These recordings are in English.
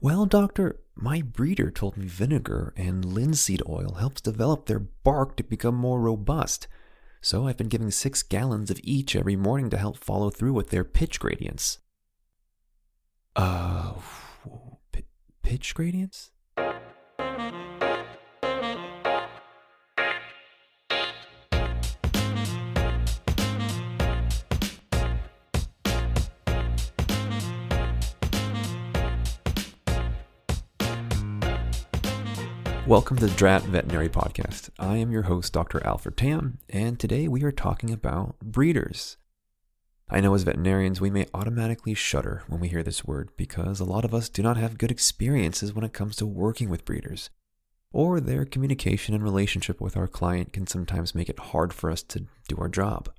Well, doctor, my breeder told me vinegar and linseed oil helps develop their bark to become more robust. So I've been giving 6 gallons of each every morning to help follow through with their pitch gradients. Uh, p- Pitch gradients? Welcome to the Drat Veterinary Podcast. I am your host, Dr. Alfred Tam, and today we are talking about breeders. I know as veterinarians we may automatically shudder when we hear this word because a lot of us do not have good experiences when it comes to working with breeders, or their communication and relationship with our client can sometimes make it hard for us to do our job.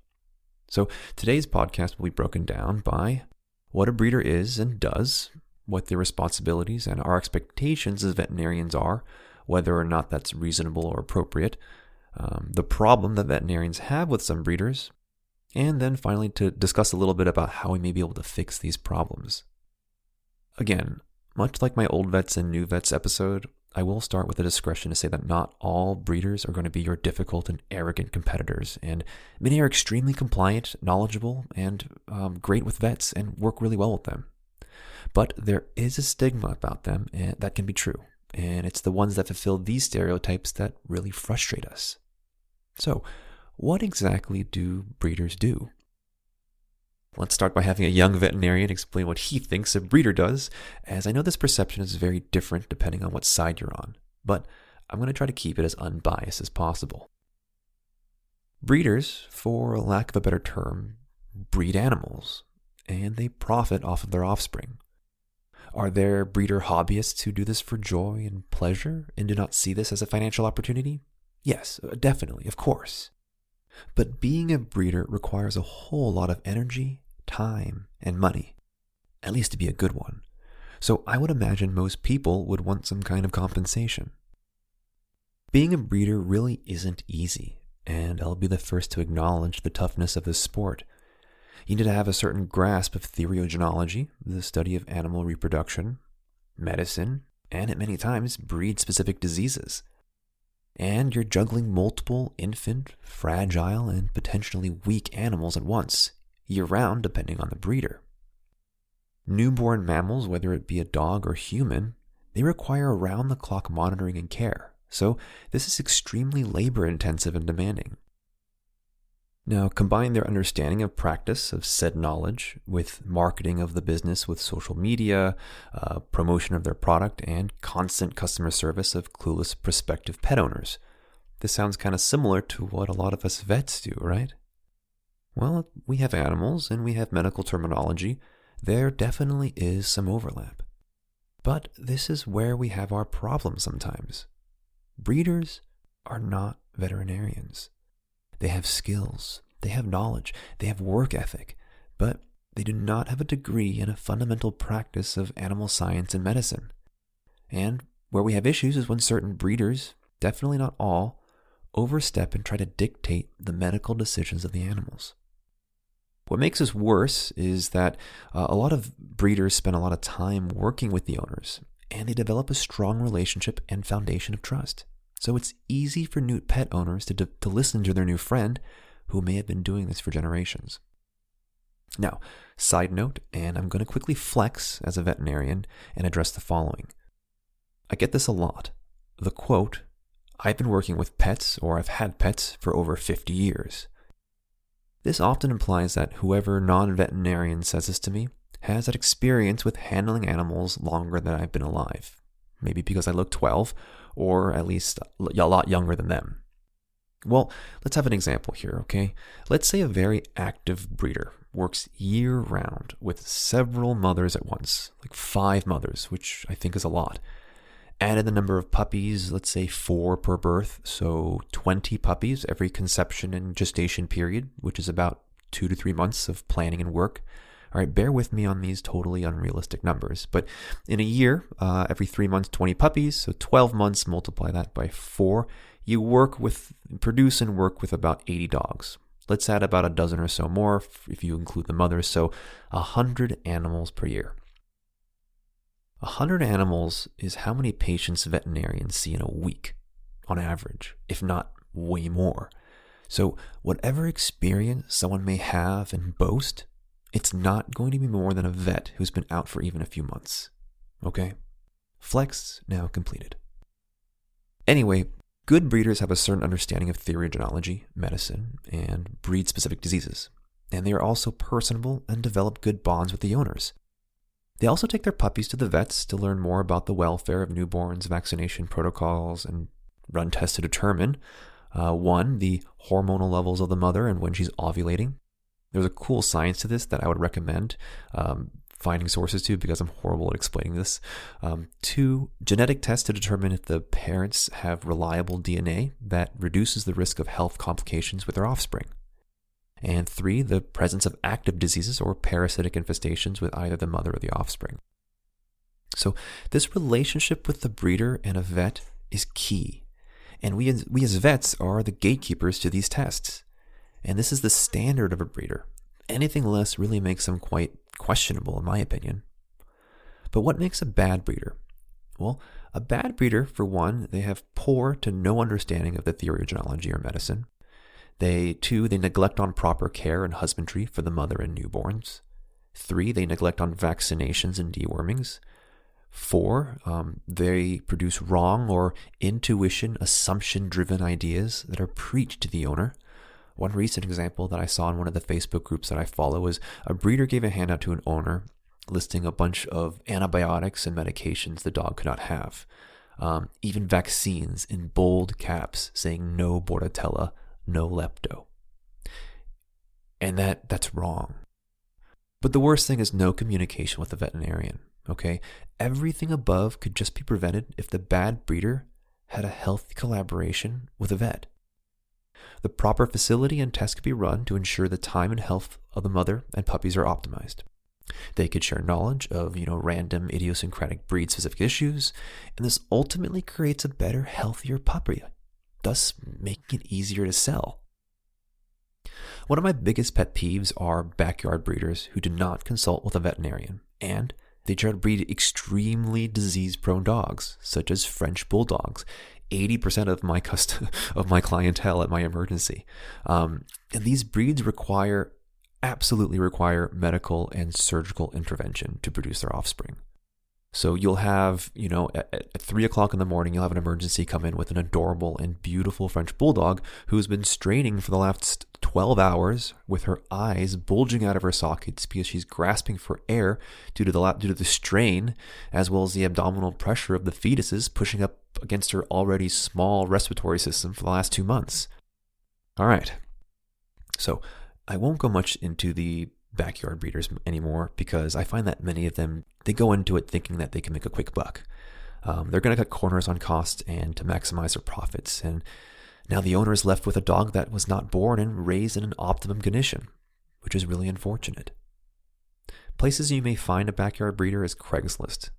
So today's podcast will be broken down by what a breeder is and does, what their responsibilities and our expectations as veterinarians are, whether or not that's reasonable or appropriate, the problem that veterinarians have with some breeders, and then finally to discuss a little bit about how we may be able to fix these problems. Again, much like my old vets and new vets episode, I will start with a discretion to say that not all breeders are going to be your difficult and arrogant competitors, and many are extremely compliant, knowledgeable, and great with vets and work really well with them. But there is a stigma about them, and that can be true. And it's the ones that fulfill these stereotypes that really frustrate us. So, what exactly do breeders do? Let's start by having a young veterinarian explain what he thinks a breeder does, as I know this perception is very different depending on what side you're on, but I'm going to try to keep it as unbiased as possible. Breeders, for lack of a better term, breed animals, and they profit off of their offspring. Are there breeder hobbyists who do this for joy and pleasure and do not see this as a financial opportunity? Yes, definitely, of course. But being a breeder requires a whole lot of energy, time, and money, at least to be a good one. So I would imagine most people would want some kind of compensation. Being a breeder really isn't easy, and I'll be the first to acknowledge the toughness of this sport. You need to have a certain grasp of theriogenology, the study of animal reproduction, medicine, and at many times breed-specific diseases. And you're juggling multiple infant, fragile, and potentially weak animals at once, year-round depending on the breeder. Newborn mammals, whether it be a dog or human, they require around-the-clock monitoring and care, so this is extremely labor-intensive and demanding. Now, combine their understanding of practice of said knowledge with marketing of the business with social media, promotion of their product, and constant customer service of clueless prospective pet owners. This sounds kind of similar to what a lot of us vets do, right? Well, we have animals and we have medical terminology. There definitely is some overlap. But this is where we have our problem sometimes. Breeders are not veterinarians. They have skills, they have knowledge, they have work ethic, but they do not have a degree in a fundamental practice of animal science and medicine. And where we have issues is when certain breeders, definitely not all, overstep and try to dictate the medical decisions of the animals. What makes this worse is that a lot of breeders spend a lot of time working with the owners, and they develop a strong relationship and foundation of trust. So it's easy for new pet owners to listen to their new friend who may have been doing this for generations. Now, side note, and I'm going to quickly flex as a veterinarian and address the following. I get this a lot. The quote, "I've been working with pets or I've had pets for over 50 years. This often implies that whoever non-veterinarian says this to me has had experience with handling animals longer than I've been alive. Maybe because I look 12, or at least a lot younger than them. Well, let's have an example here, okay? Let's say a very active breeder works year-round with several mothers at once, like 5 mothers, which I think is a lot. Added the number of puppies, let's say 4 per birth, so 20 puppies every conception and gestation period, which is about 2 to 3 months of planning and work. All right, bear with me on these totally unrealistic numbers. But in a year, every 3 months, 20 puppies. So 12 months, multiply that by 4. You produce and work with about 80 dogs. Let's add about a dozen or so more if you include the mothers. So 100 animals per year. 100 animals is how many patients veterinarians see in a week, on average, if not way more. So whatever experience someone may have and boast, it's not going to be more than a vet who's been out for even a few months. Okay? Flex now completed. Anyway, good breeders have a certain understanding of theory of genealogy, medicine, and breed-specific diseases. And they are also personable and develop good bonds with the owners. They also take their puppies to the vets to learn more about the welfare of newborns, vaccination protocols, and run tests to determine, one, the hormonal levels of the mother and when she's ovulating. There's a cool science to this that I would recommend finding sources to because I'm horrible at explaining this. 2, genetic tests to determine if the parents have reliable DNA that reduces the risk of health complications with their offspring. And 3, the presence of active diseases or parasitic infestations with either the mother or the offspring. So this relationship with the breeder and a vet is key. And we as vets are the gatekeepers to these tests. And this is the standard of a breeder. Anything less really makes them quite questionable, in my opinion. But what makes a bad breeder? Well, a bad breeder, for one, they have poor to no understanding of the theory of genealogy or medicine. 2, they neglect on proper care and husbandry for the mother and newborns. 3, they neglect on vaccinations and dewormings. 4, they produce wrong or intuition, assumption-driven ideas that are preached to the owner. One recent example that I saw in one of the Facebook groups that I follow is a breeder gave a handout to an owner listing a bunch of antibiotics and medications the dog could not have. Even vaccines in bold caps saying no Bordetella, no Lepto. And that's wrong. But the worst thing is no communication with the veterinarian, okay? Everything above could just be prevented if the bad breeder had a healthy collaboration with a vet. The proper facility and tests could be run to ensure the time and health of the mother and puppies are optimized. They could share knowledge of, random idiosyncratic breed-specific issues, and this ultimately creates a better, healthier puppy, thus making it easier to sell. One of my biggest pet peeves are backyard breeders who do not consult with a veterinarian, and they try to breed extremely disease-prone dogs, such as French bulldogs. 80% of my clientele at my emergency. And these breeds absolutely require medical and surgical intervention to produce their offspring. So you'll have, at 3 o'clock in the morning, you'll have an emergency come in with an adorable and beautiful French bulldog who's been straining for the last 12 hours with her eyes bulging out of her sockets because she's grasping for air due to the strain, as well as the abdominal pressure of the fetuses pushing up against her already small respiratory system for the last 2 months. All right. So I won't go much into the backyard breeders anymore because I find that many of them, they go into it thinking that they can make a quick buck. They're going to cut corners on cost and to maximize their profits. And now the owner is left with a dog that was not born and raised in an optimum condition, which is really unfortunate. Places you may find a backyard breeder is Craigslist.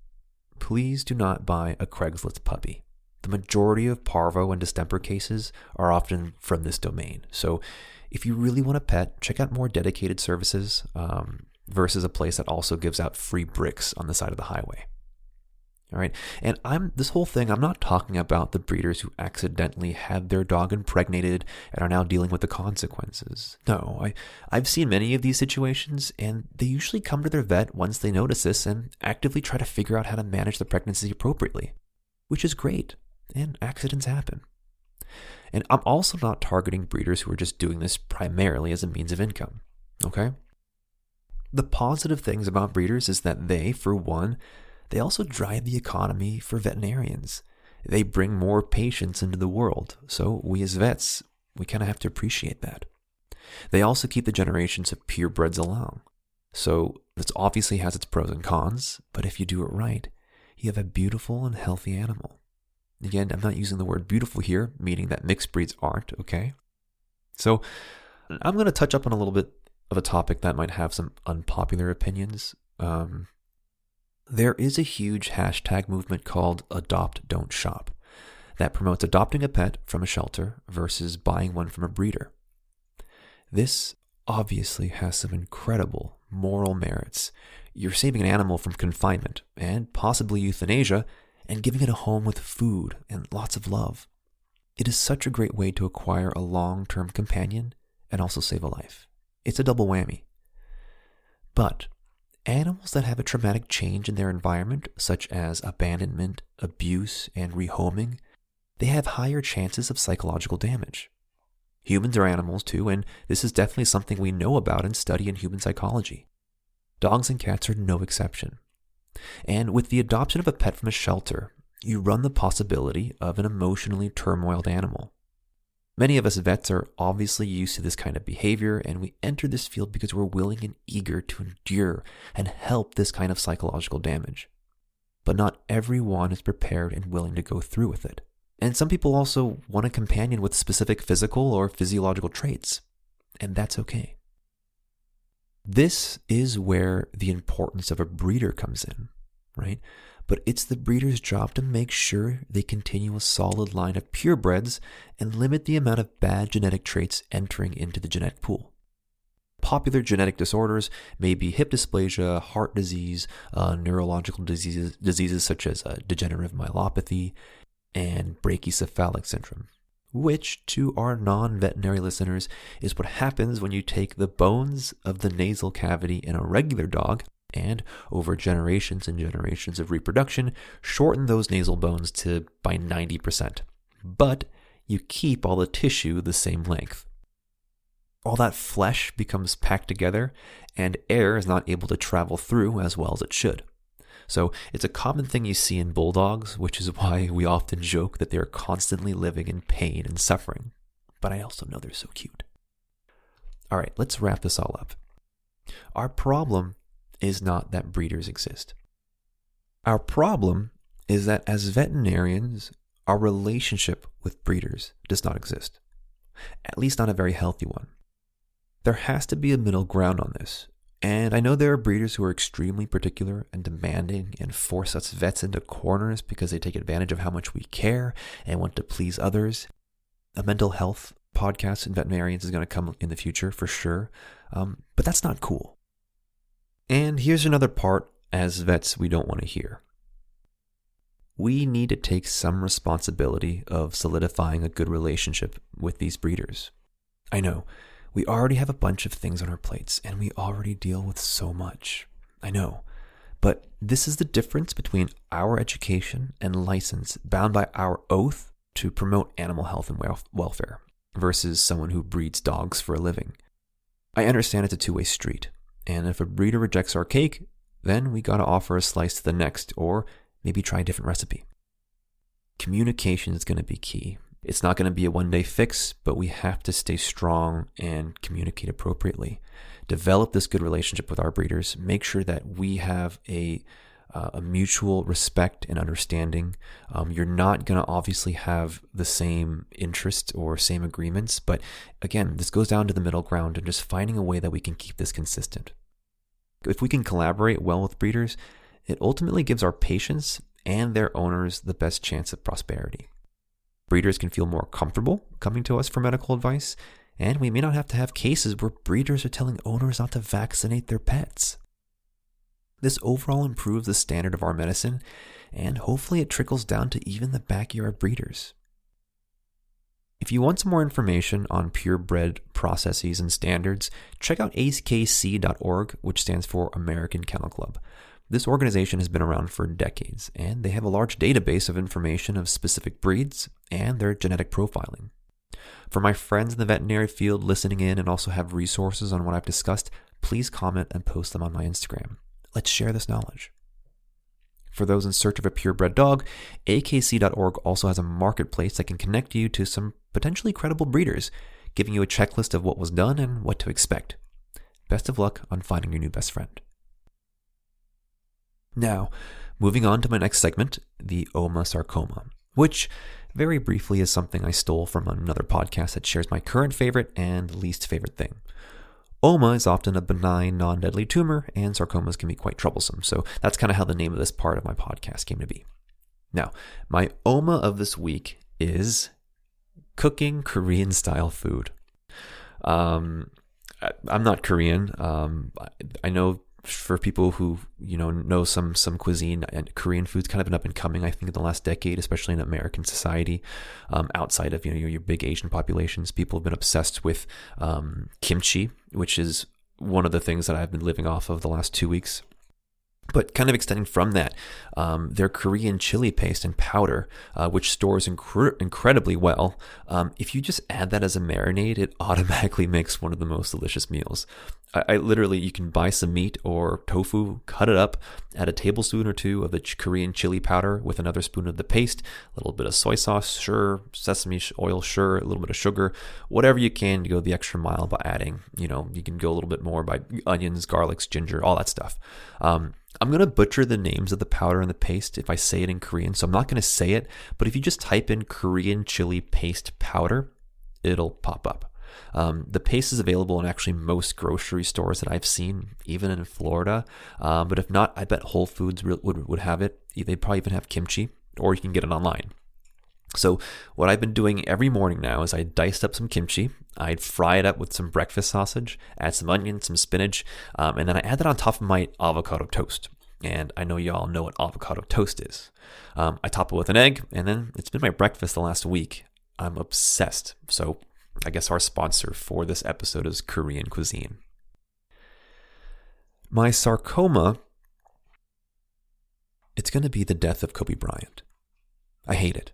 Please do not buy a Craigslist puppy. The majority of parvo and distemper cases are often from this domain. So if you really want a pet, check out more dedicated services versus a place that also gives out free bricks on the side of the highway. All right. And this whole thing, I'm not talking about the breeders who accidentally had their dog impregnated and are now dealing with the consequences. No, I've seen many of these situations, and they usually come to their vet once they notice this and actively try to figure out how to manage the pregnancy appropriately, which is great, and accidents happen. And I'm also not targeting breeders who are just doing this primarily as a means of income, okay? The positive things about breeders is that they, for one, they also drive the economy for veterinarians. They bring more patients into the world, so we as vets, we kind of have to appreciate that. They also keep the generations of purebreds along. So this obviously has its pros and cons, but if you do it right, you have a beautiful and healthy animal. Again, I'm not using the word beautiful here, meaning that mixed breeds aren't, okay? So I'm going to touch up on a little bit of a topic that might have some unpopular opinions. There is a huge hashtag movement called Adopt Don't Shop that promotes adopting a pet from a shelter versus buying one from a breeder. This obviously has some incredible moral merits You're saving an animal from confinement and possibly euthanasia and giving it a home with food and lots of love. It is such a great way to acquire a long-term companion and also save a life. It's a double whammy. But animals that have a traumatic change in their environment, such as abandonment, abuse, and rehoming, they have higher chances of psychological damage. Humans are animals too, and this is definitely something we know about and study in human psychology. Dogs and cats are no exception. And with the adoption of a pet from a shelter, you run the possibility of an emotionally turmoiled animal. Many of us vets are obviously used to this kind of behavior, and we enter this field because we're willing and eager to endure and help this kind of psychological damage. But not everyone is prepared and willing to go through with it. And some people also want a companion with specific physical or physiological traits, and that's okay. This is where the importance of a breeder comes in, right? But it's the breeder's job to make sure they continue a solid line of purebreds and limit the amount of bad genetic traits entering into the genetic pool. Popular genetic disorders may be hip dysplasia, heart disease, neurological diseases such as degenerative myelopathy, and brachycephalic syndrome, which, to our non-veterinary listeners, is what happens when you take the bones of the nasal cavity in a regular dog and, over generations and generations of reproduction, shorten those nasal bones by 90%. But you keep all the tissue the same length. All that flesh becomes packed together, and air is not able to travel through as well as it should. So it's a common thing you see in bulldogs, which is why we often joke that they're constantly living in pain and suffering. But I also know they're so cute. All right, let's wrap this all up. Our problem is not that breeders exist. Our problem is that as veterinarians, our relationship with breeders does not exist. At least not a very healthy one. There has to be a middle ground on this. And I know there are breeders who are extremely particular and demanding and force us vets into corners because they take advantage of how much we care and want to please others. A mental health podcast in veterinarians is going to come in the future for sure. But that's not cool. And here's another part as vets we don't want to hear. We need to take some responsibility of solidifying a good relationship with these breeders. I know, we already have a bunch of things on our plates and we already deal with so much. I know, but this is the difference between our education and license bound by our oath to promote animal health and welfare versus someone who breeds dogs for a living. I understand it's a two-way street, and if a breeder rejects our cake, then we gotta offer a slice to the next, or maybe try a different recipe. Communication is gonna be key. It's not gonna be a one-day fix, but we have to stay strong and communicate appropriately. Develop this good relationship with our breeders. Make sure that we have a mutual respect and understanding. You're not going to obviously have the same interests or same agreements, but again, this goes down to the middle ground and just finding a way that we can keep this consistent. If we can collaborate well with breeders, it ultimately gives our patients and their owners the best chance of prosperity. Breeders can feel more comfortable coming to us for medical advice, and we may not have to have cases where breeders are telling owners not to vaccinate their pets. This overall improves the standard of our medicine, and hopefully it trickles down to even the backyard breeders. If you want some more information on purebred processes and standards, check out akc.org, which stands for American Kennel Club. This organization has been around for decades, and they have a large database of information of specific breeds and their genetic profiling. For my friends in the veterinary field listening in and also have resources on what I've discussed, please comment and post them on my Instagram. Let's share this knowledge. For those in search of a purebred dog, akc.org also has a marketplace that can connect you to some potentially credible breeders, giving you a checklist of what was done and what to expect. Best of luck on finding your new best friend. Now, moving on to my next segment, the OMA sarcoma, which very briefly is something I stole from another podcast that shares my current favorite and least favorite thing. OMA is often a benign, non-deadly tumor, and sarcomas can be quite troublesome. So that's kind of how the name of this part of my podcast came to be. Now, my OMA of this week is cooking Korean-style food. I'm not Korean. I know for people who know some cuisine, and Korean food's kind of been up and coming, I think, in the last decade, especially in American society. Outside of your big Asian populations, people have been obsessed with kimchi, which is one of the things that I've been living off of the last 2 weeks. But kind of extending from that, their Korean chili paste and powder, which stores incredibly well, if you just add that as a marinade, it automatically makes one of the most delicious meals. I literally, you can buy some meat or tofu, cut it up, add a tablespoon or two of the Korean chili powder with another spoon of the paste, a little bit of soy sauce, sure, sesame oil, sure, a little bit of sugar, whatever you can to go the extra mile by adding. You can go a little bit more by onions, garlics, ginger, all that stuff. I'm going to butcher the names of the powder and the paste if I say it in Korean, so I'm not going to say it, but if you just type in Korean chili paste powder, it'll pop up. The paste is available in actually most grocery stores that I've seen, even in Florida. But if not, I bet Whole Foods would have it. They'd probably even have kimchi, or you can get it online. So what I've been doing every morning now is I diced up some kimchi, I'd fry it up with some breakfast sausage, add some onions, some spinach, and then I add that on top of my avocado toast. And I know y'all know what avocado toast is. I top it with an egg, and then it's been my breakfast the last week. I'm obsessed. So I guess our sponsor for this episode is Korean cuisine. My sarcoma, it's going to be the death of Kobe Bryant. I hate it.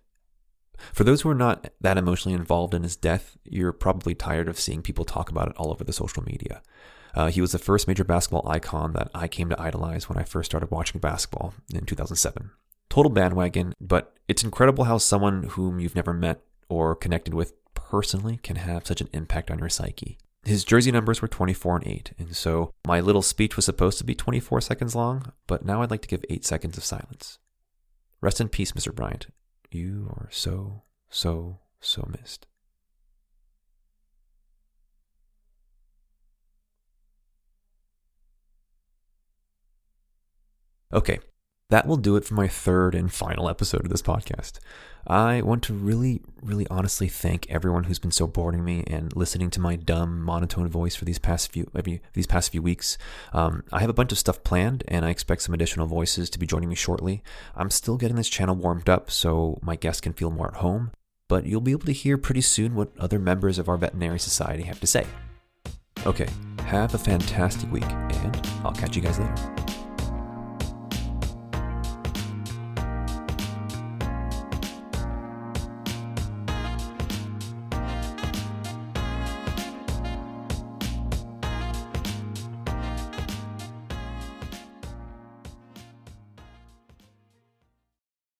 For those who are not that emotionally involved in his death, you're probably tired of seeing people talk about it all over the social media. He was the first major basketball icon that I came to idolize when I first started watching basketball in 2007. Total bandwagon, but it's incredible how someone whom you've never met or connected with personally can have such an impact on your psyche. His jersey numbers were 24 and 8, and so my little speech was supposed to be 24 seconds long, but now I'd like to give 8 seconds of silence. Rest in peace, Mr. Bryant. You are so, so, so missed. Okay, that will do it for my third and final episode of this podcast. I want to really, really honestly thank everyone who's been so boring me and listening to my dumb, monotone voice for these past few weeks. I have a bunch of stuff planned, and I expect some additional voices to be joining me shortly. I'm still getting this channel warmed up so my guests can feel more at home, but you'll be able to hear pretty soon what other members of our veterinary society have to say. Okay, have a fantastic week, and I'll catch you guys later.